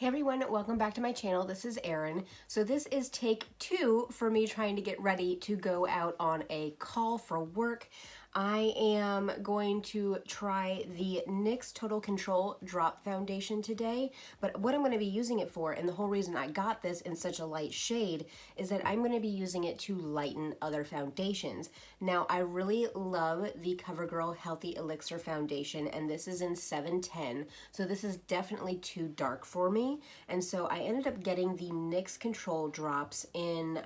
Hey everyone, welcome back to my channel. This is Erin. So this is take 2 for me trying to get ready to go out on a call for work. I am going to try the NYX Total Control Drop Foundation today, but what I'm going to be using it for, and the whole reason I got this in such a light shade, is that I'm going to be using it to lighten other foundations. Now, I really love the CoverGirl Healthy Elixir Foundation, and this is in 710, so this is definitely too dark for me, and so I ended up getting the NYX Control Drops in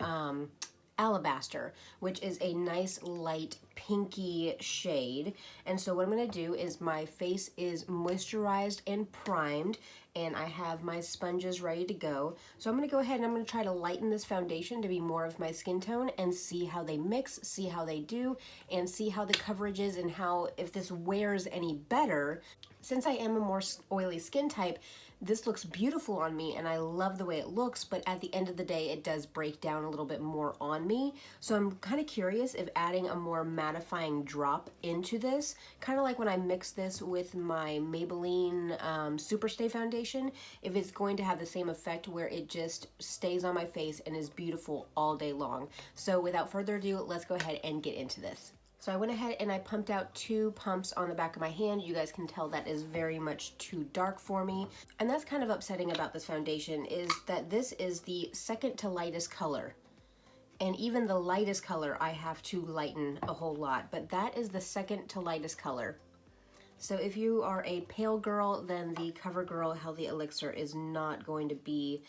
Alabaster, which is a nice light pinky shade. And so what I'm going to do is my face is moisturized and primed, and I have my sponges ready to go. So I'm going to go ahead and I'm going to try to lighten this foundation to be more of my skin tone and see how they mix, see how they do, and see how the coverage is and how, if this wears any better. Since I am a more oily skin type, this looks beautiful on me and I love the way it looks, but at the end of the day, it does break down a little bit more on me. So I'm kind of curious if adding a more mattifying drop into this, kind of like when I mix this with my Maybelline Superstay foundation, if it's going to have the same effect where it just stays on my face and is beautiful all day long. So without further ado, let's go ahead and get into this. So I went ahead and I pumped out 2 pumps on the back of my hand. You guys can tell that is very much too dark for me. And that's kind of upsetting about this foundation, is that this is the second to lightest color. And even the lightest color I have to lighten a whole lot, but that is the second to lightest color. So if you are a pale girl, then the CoverGirl Healthy Elixir is not going to be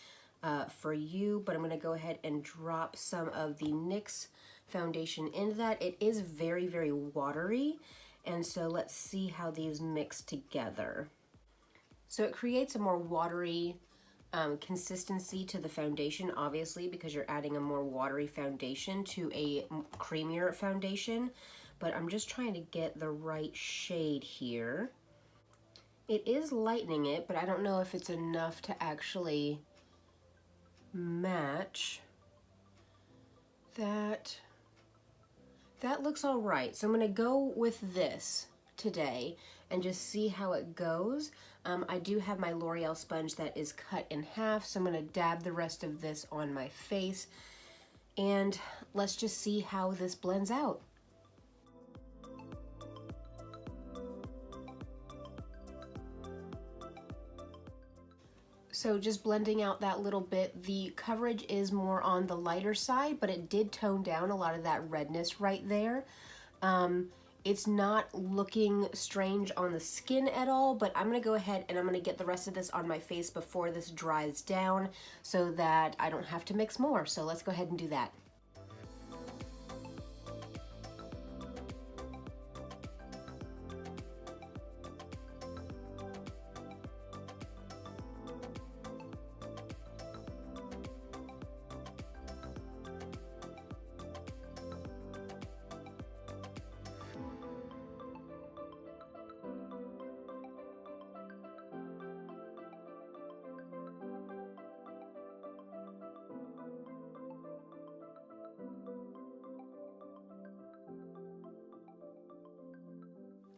for you, but I'm going to go ahead and drop some of the NYX foundation into that. It is very, very watery, and so let's see how these mix together. So it creates a more watery consistency to the foundation, obviously, because you're adding a more watery foundation to a creamier foundation, but I'm just trying to get the right shade here. It is lightening it, but I don't know if it's enough to actually match that. That looks all right. So I'm going to go with this today and just see how it goes. I do have my L'Oreal sponge that is cut in half, so I'm going to dab the rest of this on my face, and let's just see how this blends out. So just blending out that little bit, the coverage is more on the lighter side, but it did tone down a lot of that redness right there. It's not looking strange on the skin at all, but I'm gonna go ahead and I'm gonna get the rest of this on my face before this dries down so that I don't have to mix more. So let's go ahead and do that.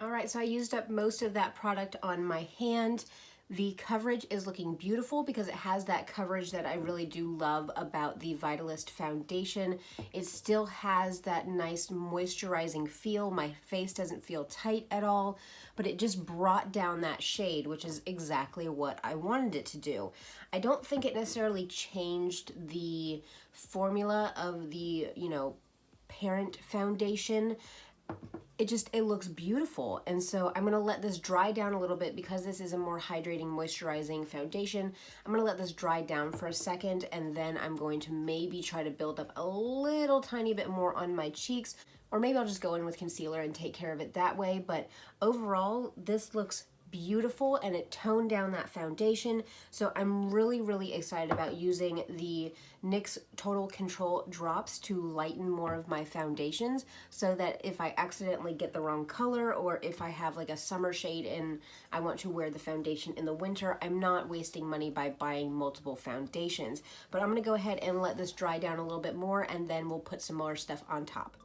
All right, so I used up most of that product on my hand. The coverage is looking beautiful because it has that coverage that I really do love about the Vitalist foundation. It still has that nice moisturizing feel. My face doesn't feel tight at all, but it just brought down that shade, which is exactly what I wanted it to do. I don't think it necessarily changed the formula of the, parent foundation. It looks beautiful, and so I'm gonna let this dry down a little bit because this is a more hydrating, moisturizing foundation. I'm gonna let this dry down for a second, and then I'm going to maybe try to build up a little tiny bit more on my cheeks, or maybe I'll just go in with concealer and take care of it that way. But overall, this looks beautiful and it toned down that foundation. So I'm really, really excited about using the NYX Total Control Drops to lighten more of my foundations, so that if I accidentally get the wrong color, or if I have like a summer shade and I want to wear the foundation in the winter, I'm not wasting money by buying multiple foundations. But I'm gonna go ahead and let this dry down a little bit more, and then we'll put some more stuff on top.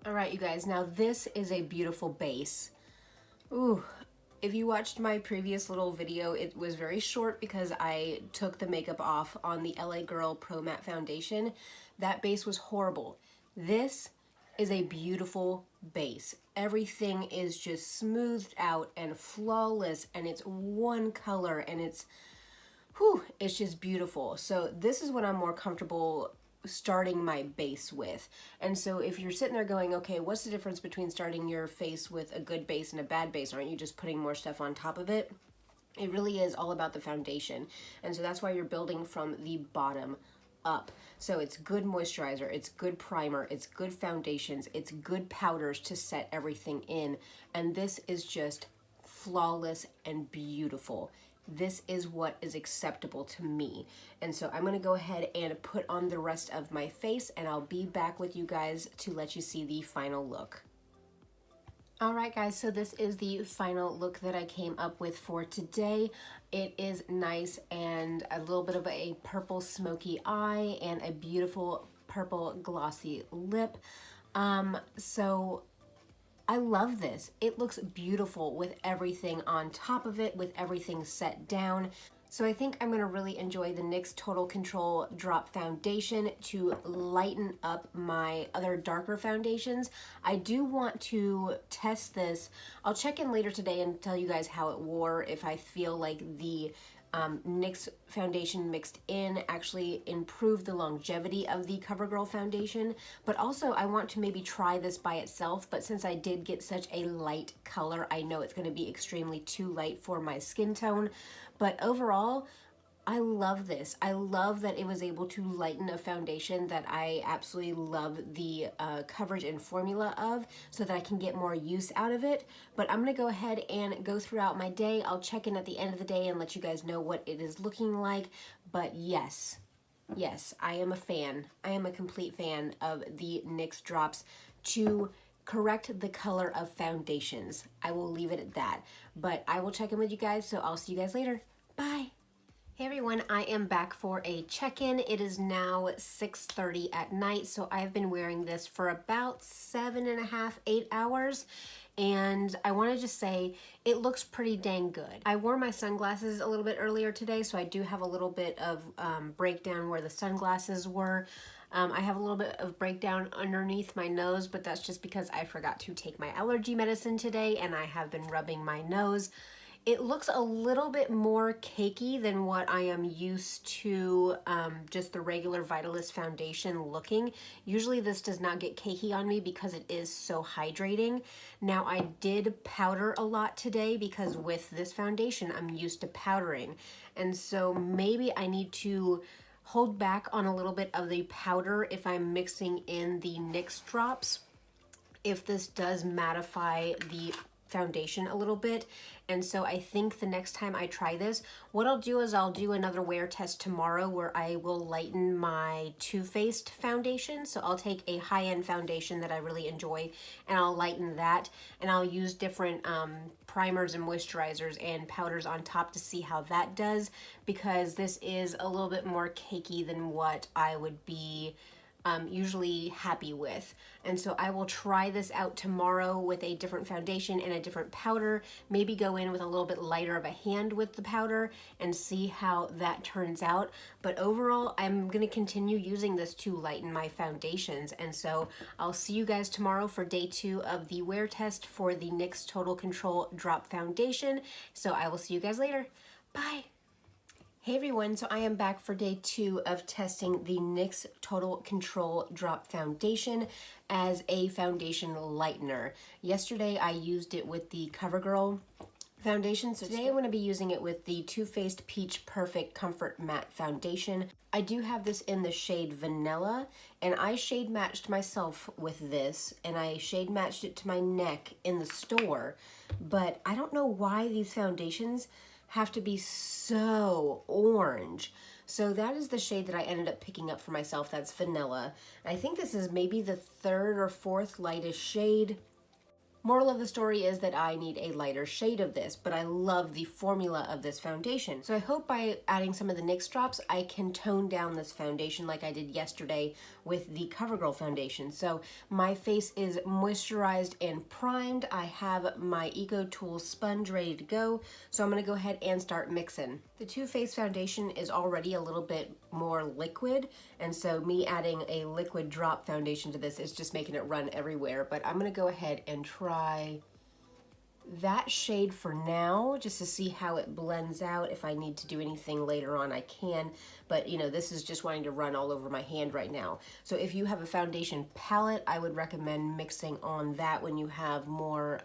All right, you guys, now this is a beautiful base. Ooh, if you watched my previous little video, it was very short because I took the makeup off on the LA Girl Pro Matte Foundation. That base was horrible. This is a beautiful base. Everything is just smoothed out and flawless, and it's one color, and it's just beautiful. So this is what I'm more comfortable starting my base with. And so if you're sitting there going, okay, what's the difference between starting your face with a good base and a bad base? Aren't you just putting more stuff on top of it? It really is all about the foundation. And so that's why you're building from the bottom up. So it's good moisturizer, it's good primer, it's good foundations, it's good powders to set everything in. And this is just flawless and beautiful. This is what is acceptable to me. And so I'm gonna go ahead and put on the rest of my face, and I'll be back with you guys to let you see the final look. All right, guys, so this is the final look that I came up with for today. It is nice and a little bit of a purple smoky eye and a beautiful purple glossy lip. So I love this. It looks beautiful with everything on top of it, with everything set down. So I think I'm gonna really enjoy the NYX Total Control Drop Foundation to lighten up my other darker foundations. I do want to test this. I'll check in later today and tell you guys how it wore, if I feel like the NYX foundation mixed in actually improved the longevity of the CoverGirl foundation. But also I want to maybe try this by itself, but since I did get such a light color, I know it's going to be extremely too light for my skin tone. But overall, I love this. I love that it was able to lighten a foundation that I absolutely love the coverage and formula of, so that I can get more use out of it. But I'm gonna go ahead and go throughout my day. I'll check in at the end of the day and let you guys know what it is looking like. But yes, I am a fan. I am a complete fan of the NYX drops to correct the color of foundations. I will leave it at that. But I will check in with you guys, so I'll see you guys later. Bye. Hey everyone, I am back for a check-in. It is now 6:30 at night, so I've been wearing this for about 7.5, 8 hours. And I want to just say it looks pretty dang good. I wore my sunglasses a little bit earlier today, so I do have a little bit of breakdown where the sunglasses were. I have a little bit of breakdown underneath my nose, but that's just because I forgot to take my allergy medicine today, and I have been rubbing my nose. It looks a little bit more cakey than what I am used to just the regular Vitalist foundation looking. Usually this does not get cakey on me because it is so hydrating. Now I did powder a lot today because with this foundation I'm used to powdering. And so maybe I need to hold back on a little bit of the powder if I'm mixing in the NYX drops, if this does mattify the foundation a little bit. And so I think the next time I try this, what I'll do is I'll do another wear test tomorrow where I will lighten my Too Faced foundation. So I'll take a high-end foundation that I really enjoy and I'll lighten that, and I'll use different primers and moisturizers and powders on top to see how that does, because this is a little bit more cakey than what I would be usually happy with. And so I will try this out tomorrow with a different foundation and a different powder, maybe go in with a little bit lighter of a hand with the powder and see how that turns out. But overall, I'm going to continue using this to lighten my foundations. And so I'll see you guys tomorrow for day 2 of the wear test for the NYX Total Control Drop Foundation. So I will see you guys later. Bye. Hey everyone, so I am back for day 2 of testing the NYX Total Control Drop Foundation as a foundation lightener. Yesterday I used it with the CoverGirl foundation, so today I'm going to be using it with the Too Faced Peach Perfect Comfort Matte Foundation. I do have this in the shade Vanilla, and I shade matched myself with this, and I shade matched it to my neck in the store, but I don't know why these foundations have to be so orange. So that is the shade that I ended up picking up for myself. That's Vanilla. I think this is maybe the 3rd or 4th lightest shade. Moral of the story is that I need a lighter shade of this, but I love the formula of this foundation. So I hope by adding some of the NYX drops, I can tone down this foundation like I did yesterday with the CoverGirl foundation. So my face is moisturized and primed. I have my Eco Tools sponge ready to go. So I'm gonna go ahead and start mixing. The Too Faced foundation is already a little bit more liquid, and so me adding a liquid drop foundation to this is just making it run everywhere. But I'm gonna go ahead and try that shade for now, just to see how it blends out. If I need to do anything later on, I can, but you know, this is just wanting to run all over my hand right now. So if you have a foundation palette, I would recommend mixing on that when you have more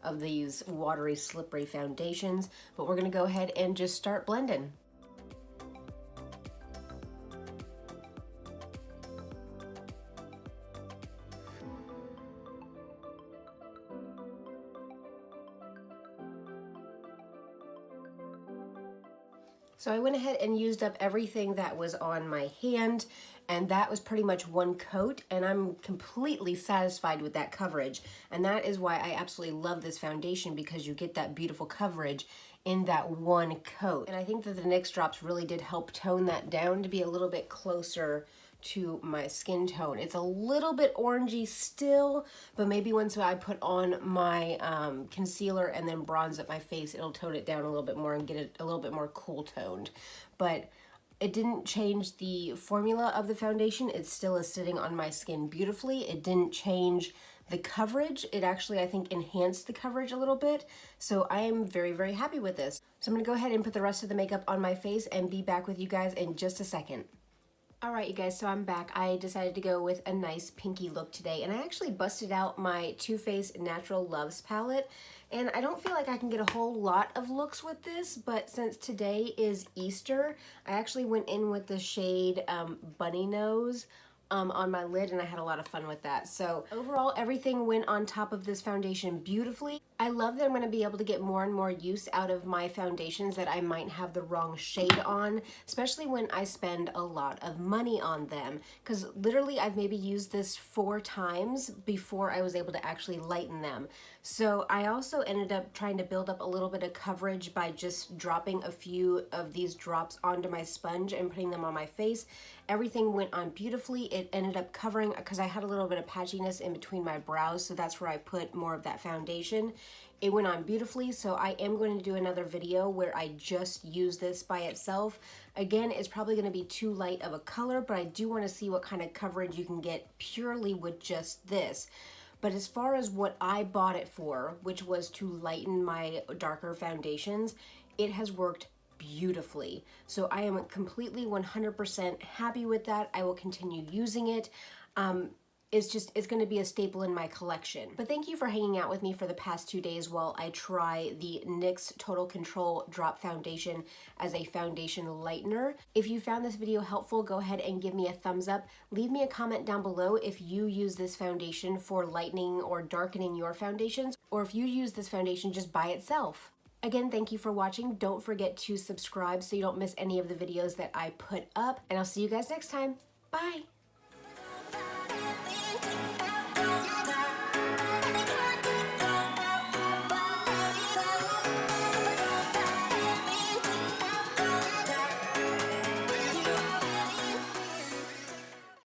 of these watery, slippery foundations. But we're gonna go ahead and just start blending. So I went ahead and used up everything that was on my hand, and that was pretty much one coat, and I'm completely satisfied with that coverage. And that is why I absolutely love this foundation, because you get that beautiful coverage in that one coat. And I think that the NYX drops really did help tone that down to be a little bit closer to my skin tone. It's a little bit orangey still, but maybe once I put on my concealer and then bronze up my face, it'll tone it down a little bit more and get it a little bit more cool toned. But it didn't change the formula of the foundation. It still is sitting on my skin beautifully. It didn't change the coverage. It actually, I think, enhanced the coverage a little bit. So I am very, very happy with this. So I'm gonna go ahead and put the rest of the makeup on my face and be back with you guys in just a second. All right, you guys, so I'm back. I decided to go with a nice pinky look today, and I actually busted out my Too Faced Natural Loves palette, and I don't feel like I can get a whole lot of looks with this, but since today is Easter, I actually went in with the shade Bunny Nose on my lid, and I had a lot of fun with that. So overall, everything went on top of this foundation beautifully. I love that I'm going to be able to get more and more use out of my foundations that I might have the wrong shade on, especially when I spend a lot of money on them, because literally I've maybe used this 4 times before I was able to actually lighten them. So I also ended up trying to build up a little bit of coverage by just dropping a few of these drops onto my sponge and putting them on my face. Everything went on beautifully. It ended up covering, because I had a little bit of patchiness in between my brows, so that's where I put more of that foundation. It went on beautifully, so I am going to do another video where I just use this by itself. Again, it's probably going to be too light of a color, but I do want to see what kind of coverage you can get purely with just this. But as far as what I bought it for, which was to lighten my darker foundations, it has worked beautifully. So I am completely 100% happy with that. I will continue using it. It's going to be a staple in my collection. But thank you for hanging out with me for the past 2 days while I try the NYX Total Control Drop Foundation as a foundation lightener. If you found this video helpful, go ahead and give me a thumbs up. Leave me a comment down below if you use this foundation for lightening or darkening your foundations, or if you use this foundation just by itself. Again, thank you for watching. Don't forget to subscribe so you don't miss any of the videos that I put up, and I'll see you guys next time. Bye!